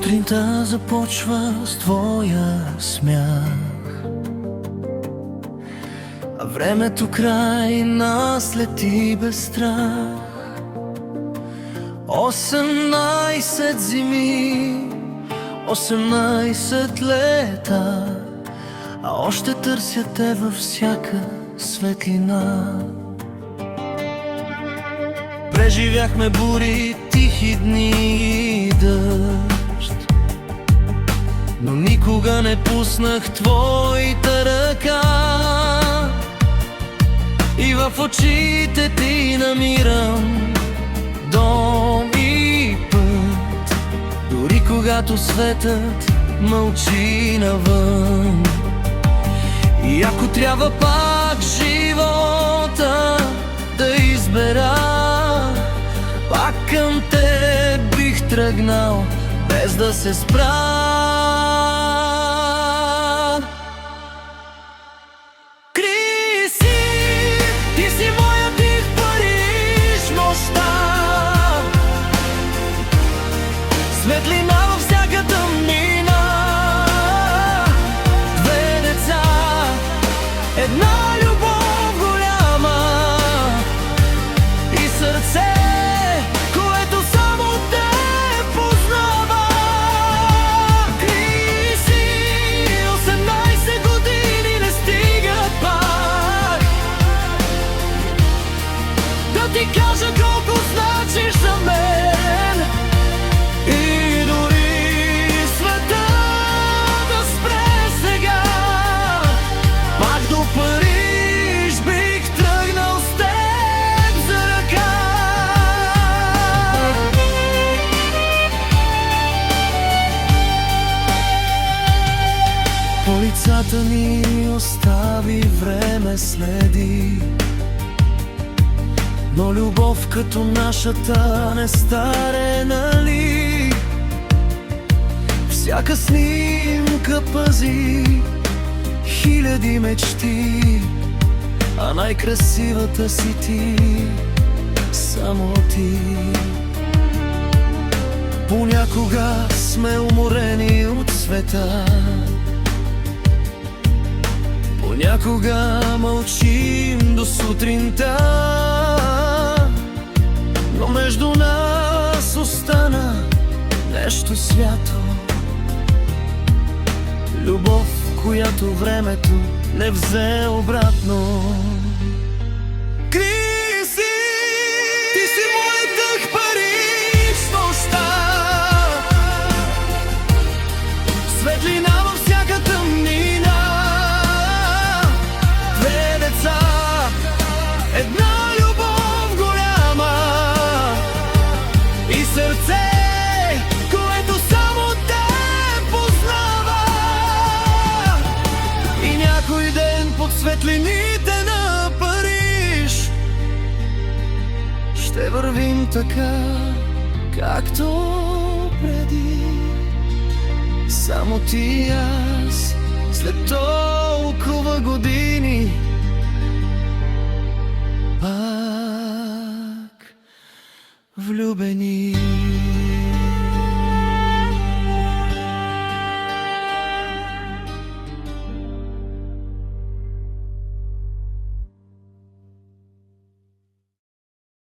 Сутринта започва с твоя смях, а времето край нас лети без страх. 18 зими, 18 лета, а още търся те във всяка светлина. Преживяхме бури, тихи дни и дъжд, но никога не пуснах твоята ръка. И в очите ти намирам дом и път, дори когато светът мълчи навън. И ако трябва пак живота да избера, пак към те бих тръгнал без да се спра. Светлина във всяка тъмнина, две деца, една любов голяма и сърце, което само те познава. И си 18 години не стигат пак да ти кажа колко значиш за мен. По лицата ни остави време следи, но любов като нашата не старе, нали? Всяка снимка пази хиляди мечти, а най-красивата си ти, само ти. Понякога сме уморени от света, понякога мълчим до сутринта, но между нас остана нещо свято, любов, която времето не взе обратно. Криси, ти си моят дъх, париж в нощта, светлина във всяка тъмнина, две деца, една любов голяма и сърце, което само те познава. И някой ден под светлините на Париж ще вървим така, както преди, само ти и аз, след толкова години, пак влюбени.